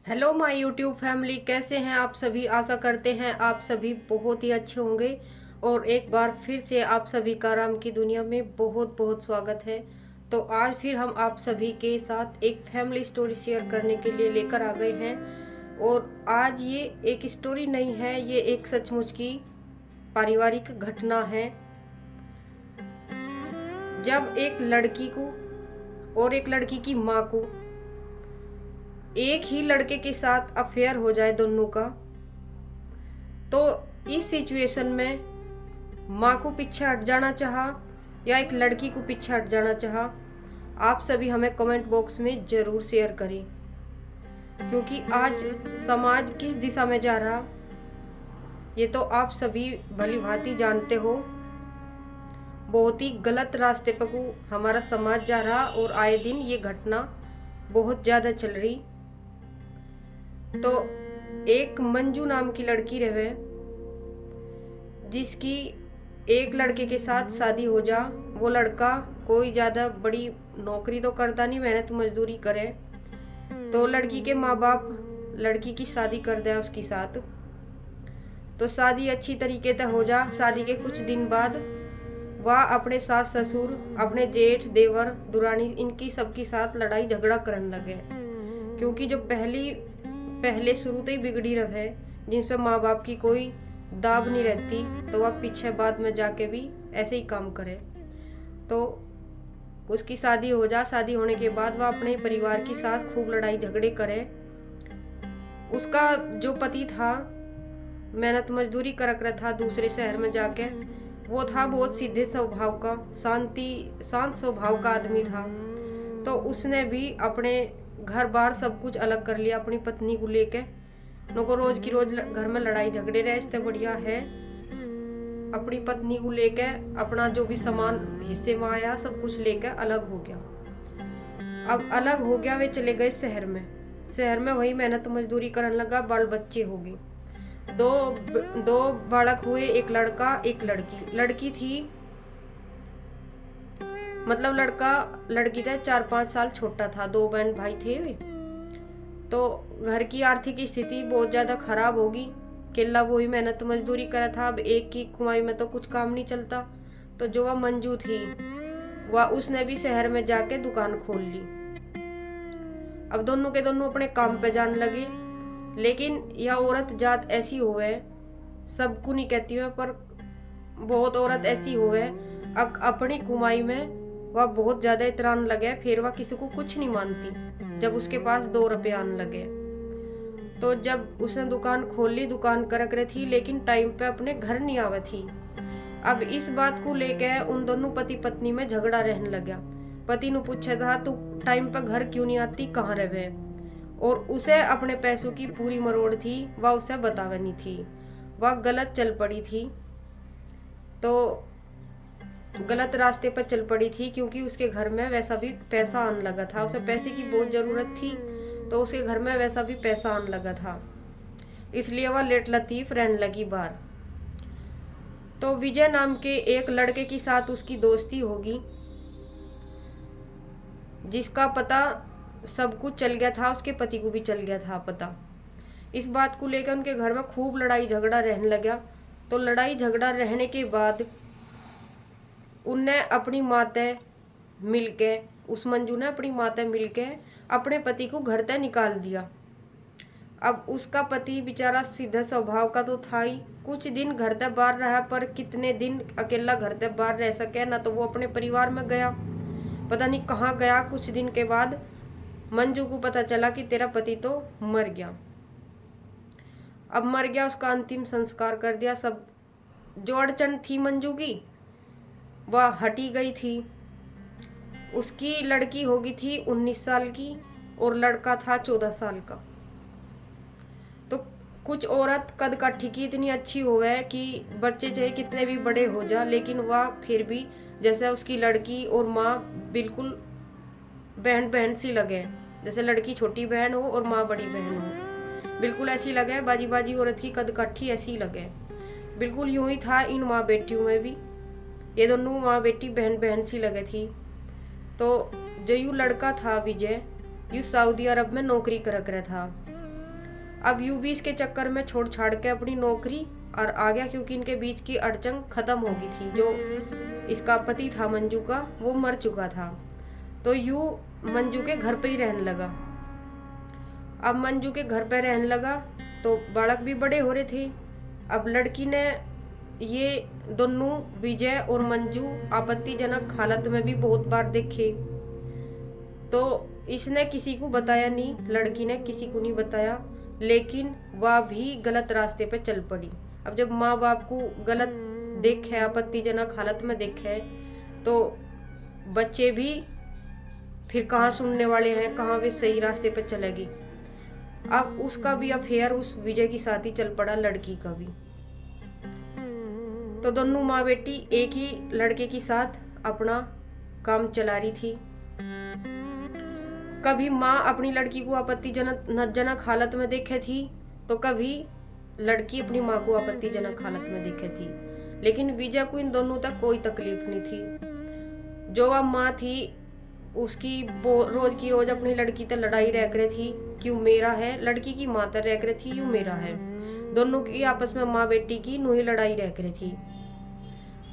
Hello my YouTube family, कैसे हैं आप सभी। आशा करते हैं आप सभी बहुत ही अच्छे होंगे। और एक बार फिर से आप सभी का राम की दुनिया में बहुत बहुत स्वागत है। तो आज फिर हम आप सभी के साथ एक फैमिली स्टोरी शेयर करने के लिए लेकर आ गए हैं। और आज ये एक स्टोरी नहीं है, ये एक सचमुच की पारिवारिक घटना है। जब एक लड़की को और एक लड़की की माँ को एक ही लड़के के साथ अफेयर हो जाए दोनों का, तो इस सिचुएशन में माँ को पीछे हट जाना चाहा या एक लड़की को पीछे हट जाना चाहा, आप सभी हमें कमेंट बॉक्स में ज़रूर शेयर करें। क्योंकि आज समाज किस दिशा में जा रहा, ये तो आप सभी भली भांति जानते हो। बहुत ही गलत रास्ते पर को हमारा समाज जा रहा और आए दिन ये घटना बहुत ज़्यादा चल रही। तो एक मंजू नाम की लड़की रहे, जिसकी एक लड़के के साथ शादी हो जा। वो लड़का कोई ज़्यादा बड़ी नौकरी तो करता नहीं, मेहनत मजदूरी करे। तो लड़की के माँ बाप लड़की की शादी कर दे उसके साथ। तो शादी अच्छी तरीके से हो जा। शादी के कुछ दिन बाद वह अपने सास ससुर, अपने जेठ देवर दुरानी, इनकी सबके साथ लड़ाई झगड़ा करने लगे। क्योंकि जो पहले शुरू से ही बिगड़ी रहे, जिनसे माँ बाप की कोई दाब नहीं रहती, तो वह पीछे बाद में जाके भी ऐसे ही काम करे। तो उसकी शादी हो जा। शादी होने के बाद वह अपने परिवार के साथ खूब लड़ाई झगड़े करे। उसका जो पति था मेहनत मजदूरी कर रहा था दूसरे शहर में जाके। वो था बहुत सीधे स्वभाव का, शांत स्वभाव का आदमी था। तो उसने भी अपने घर बार सब कुछ अलग कर लिया अपनी पत्नी को लेके। नको रोज की रोज घर में लड़ाई झगड़े रहे, इससे बढ़िया है अपनी पत्नी को लेके अपना जो भी सामान हिस्से में आया सब कुछ लेके अलग हो गया। अब अलग हो गया, वे चले गए शहर में। शहर में वही मेहनत मजदूरी करने लगा, बाल बच्चे हो गए। दो बालक हुए, एक लड़का एक लड़की। लड़की थी, मतलब लड़की था 4-5 साल छोटा था। 2 बहन भाई थे वे। तो घर की आर्थिक स्थिति बहुत ज़्यादा खराब होगी। केला वो ही मेहनत मजदूरी करा था। अब एक की कमाई में तो कुछ काम नहीं चलता। तो जो वह मंजू थी, वह उसने भी शहर में जाके दुकान खोल ली। अब दोनों के दोनों अपने काम पे जाने लगे। लेकिन यह औरत जात ऐसी होवे, सबको नहीं कहती मैं, पर बहुत औरत ऐसी होवे अपनी कमाई में वह बहुत ज्यादा इतरान लगे, फिर वह किसी को कुछ नहीं मानती जब उसके पास 2 रुपये आने लगे। तो जब उसने दुकान खोल ली, दुकान कर रही थी, लेकिन टाइम पे अपने घर नहीं आवे थी। अब इस बात को लेके उन दोनों पति पत्नी में झगड़ा रहने लगा। पति ने पूछा था, तू टाइम पे घर क्यों नहीं आती, कहाँ रहे। और उसे अपने पैसों की पूरी मरोड़ थी, वह उसे बतावे नहीं थी। वह गलत चल पड़ी थी, तो गलत रास्ते पर चल पड़ी थी। क्योंकि उसके घर में वैसा भी पैसा आने लगा था, उसे पैसे की बहुत ज़रूरत थी। तो उसके घर में वैसा भी पैसा आने लगा था, इसलिए वह लेट लतीफ़ रहने लगी बाहर। तो विजय नाम के एक लड़के के साथ उसकी दोस्ती होगी, जिसका पता सब कुछ चल गया था, उसके पति को भी चल गया था पता। इस बात को लेकर उनके घर में खूब लड़ाई झगड़ा रहने लगा। तो लड़ाई झगड़ा रहने के बाद उनने अपनी माते मिलके, उस मंजू ने अपनी माते मिलके अपने पति को घर से निकाल दिया। अब उसका पति बेचारा सीधा स्वभाव का तो था ही। कुछ दिन घर से बाहर रहा, पर कितने दिन अकेला घर से बाहर रह सके ना। तो वो अपने परिवार में गया, पता नहीं कहाँ गया। कुछ दिन के बाद मंजू को पता चला कि तेरा पति तो मर गया। अब मर गया, उसका अंतिम संस्कार कर दिया। सब जो अड़चन थी मंजू की वह हटी गई थी। उसकी लड़की हो गई थी 19 साल की और लड़का था 14 साल का। तो कुछ औरत कद काठी की इतनी अच्छी होवे कि बच्चे चाहे कितने भी बड़े हो जा, लेकिन वह फिर भी जैसे उसकी लड़की और माँ बिल्कुल बहन बहन सी लगे। जैसे लड़की छोटी बहन हो और माँ बड़ी बहन हो, बिल्कुल ऐसी लगे। बाजी बाजी औरत की कद काठी ऐसी लगे। बिल्कुल यूं ही था इन माँ बेटियों में भी। ये दोनों माँ बेटी बहन बहन सी लगे थी। तो जो यू लड़का था विजय, यू सऊदी अरब में नौकरी कर रहा था। अब यूं भी इसके चक्कर में छोड़ छाड़ के अपनी नौकरी और आ गया, क्योंकि इनके बीच की अड़चन खत्म हो गई थी। जो इसका पति था मंजू का, वो मर चुका था। तो यूं मंजू के घर पे ही रहने लगा। अब मंजू के घर पे रहने लगा तो बालक भी बड़े हो रहे थे। अब लड़की ने ये दोनों विजय और मंजू आपत्तिजनक हालत में भी बहुत बार देखे, तो इसने किसी को बताया नहीं, लड़की ने किसी को नहीं बताया, लेकिन वह भी गलत रास्ते पे चल पड़ी। अब जब माँ बाप को गलत देखे, आपत्तिजनक हालत में देखे, तो बच्चे भी फिर कहाँ सुनने वाले हैं, कहाँ वे सही रास्ते पे चलेगी। अब उसका भी अफेयर उस विजय की साथ ही चल पड़ा, लड़की का भी। तो दोनों माँ बेटी एक ही लड़के के साथ अपना काम चला रही थी। कभी माँ अपनी लड़की को आपत्तिजनक हालत में देखे थी, तो कभी लड़की अपनी माँ को आपत्तिजनक हालत में देखे थी। लेकिन विजय को इन दोनों तक कोई तकलीफ नहीं थी। जो वह माँ थी उसकी रोज की रोज अपनी लड़की तक लड़ाई रह रही थी, क्यों मेरा है, लड़की की माँ तक रह रही थी, यूं मेरा है। दोनों की आपस में माँ बेटी की नूही लड़ाई रह रही थी।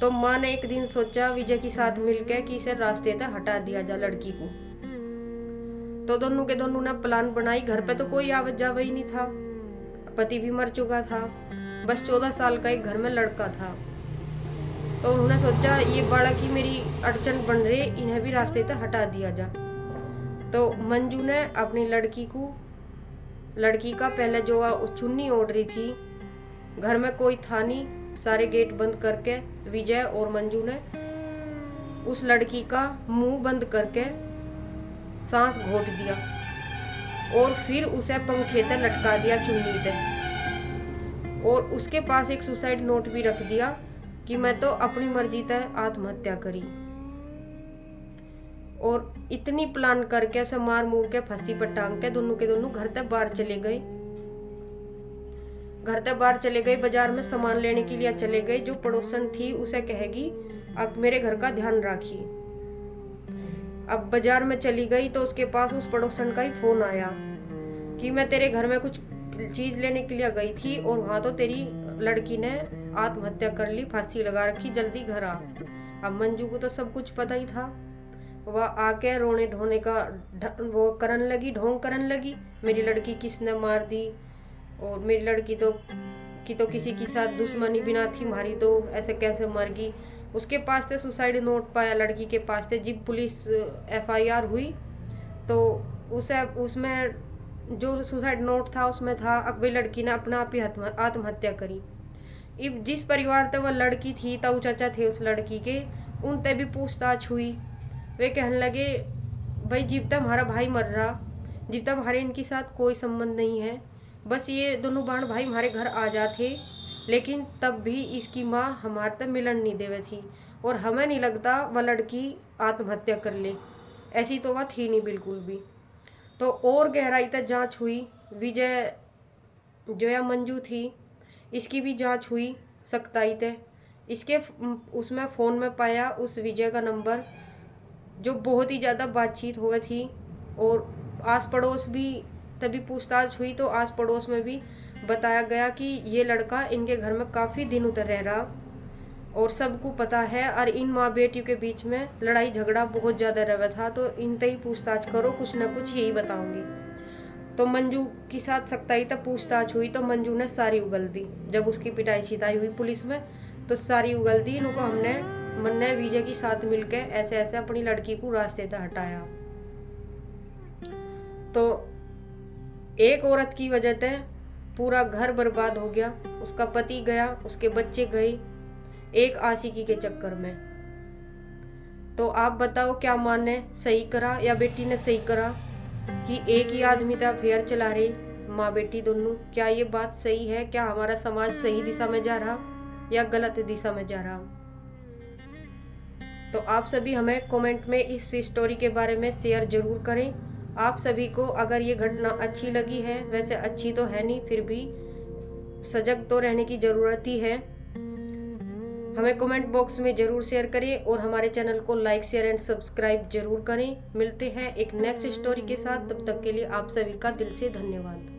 तो माँ ने एक दिन सोचा विजय के साथ मिलकर कि इसे रास्ते तक हटा दिया जा लड़की को। तो दोनों के दोनों ने प्लान बनाई। घर पे तो कोई आवत जावा ही नहीं था, पति भी मर चुका था, बस 14 साल का एक घर में लड़का था। तो उन्होंने सोचा ये बालक ही मेरी अड़चन बन रहे, इन्हें भी रास्ते तक हटा दिया जा। तो मंजू ने अपनी लड़की का पहले जो चुन्नी ओढ़ रही थी, घर में कोई था नहीं, सारे गेट बंद करके विजय और मंजू ने उस लड़की का मुंह बंद करके सांस घोट दिया और फिर उसे पंखे तक लटका दिया चुन्नी तक। और उसके पास एक सुसाइड नोट भी रख दिया कि मैं तो अपनी मर्जी तक आत्महत्या करी। और इतनी प्लान करके उसे मार मूर के फांसी पर टांग के दोनों के दोनों घर तक बाहर चले गए। बाजार में सामान लेने के लिए चले गए। जो पड़ोसन थी उसे कहेगी अब मेरे घर का ध्यान राखिए। अब बाजार में चली गई तो उसके पास उस पड़ोसन का ही फोन आया कि मैं तेरे घर में कुछ चीज लेने के लिए गई थी और वहां तो तेरी लड़की ने आत्महत्या कर ली, फांसी लगा रखी, जल्दी घर आ। अब मंजू को तो सब कुछ पता ही था। वह आके रोने ढोने का ढोंग करने लगी, मेरी लड़की किसने मार दी और मेरी लड़की तो किसी के साथ दुश्मनी बिना थी मारी, तो ऐसे कैसे मर गई। उसके पास से सुसाइड नोट पाया लड़की के पास से। जब पुलिस FIR हुई तो उसमें जो सुसाइड नोट था उसमें था अब लड़की ने अपना आप ही आत्महत्या करी। अब जिस परिवार तक वह लड़की थी, ताऊ चाचा थे उस लड़की के, उन तक भी पूछताछ हुई। वे कहने लगे भाई जब तक हमारा भाई मर रहा, जब तक हमारे इनके साथ कोई संबंध नहीं है, बस ये दोनों बहन भाई हमारे घर आ जाते, लेकिन तब भी इसकी माँ हमारे तक मिलन नहीं देवे थी और हमें नहीं लगता वह लड़की आत्महत्या कर ले, ऐसी तो वह थी नहीं बिल्कुल भी। तो और गहराई तक जांच हुई। विजय जो या मंजू थी इसकी भी जांच हुई सख्ताई तक। इसके उसमें फ़ोन में पाया उस विजय का नंबर, जो बहुत ही ज़्यादा बातचीत हुई थी। और आस पड़ोस भी तभी पूछताछ हुई तो आस पड़ोस में भी बताया गया कि ये लड़का इनके घर में काफ़ी दिनों तक रह रहा और सबको पता है, और इन माँ बेटियों के बीच में लड़ाई झगड़ा बहुत ज़्यादा रहा था। तो इन तक ही पूछताछ करो, कुछ ना कुछ यही बताऊंगी। तो मंजू के साथ सख्ताई तक पूछताछ हुई तो मंजू ने सारी उगल दी। जब उसकी पिटाई छिटाई हुई पुलिस में तो सारी उगल दी। इनको हमने विजय के साथ मिलकर ऐसे ऐसे अपनी लड़की को रास्ते तक हटाया। तो एक औरत की वजह से पूरा घर बर्बाद हो गया, उसका पति गया, उसके बच्चे गए, एक आशिकी के चक्कर में। तो आप बताओ क्या माँ ने सही करा या बेटी ने सही करा कि एक ही आदमी का अफेयर चला रहे माँ बेटी दोनों? क्या ये बात सही है? क्या हमारा समाज सही दिशा में जा रहा या गलत दिशा में जा रहा? तो आप सभी हमें कमेंट में इस स्टोरी के बारे में शेयर जरूर करें। आप सभी को अगर ये घटना अच्छी लगी है, वैसे अच्छी तो है नहीं, फिर भी सजग तो रहने की ज़रूरत ही है। हमें कमेंट बॉक्स में ज़रूर शेयर करें और हमारे चैनल को लाइक शेयर एंड सब्सक्राइब जरूर करें। मिलते हैं एक नेक्स्ट स्टोरी के साथ, तब तक के लिए आप सभी का दिल से धन्यवाद।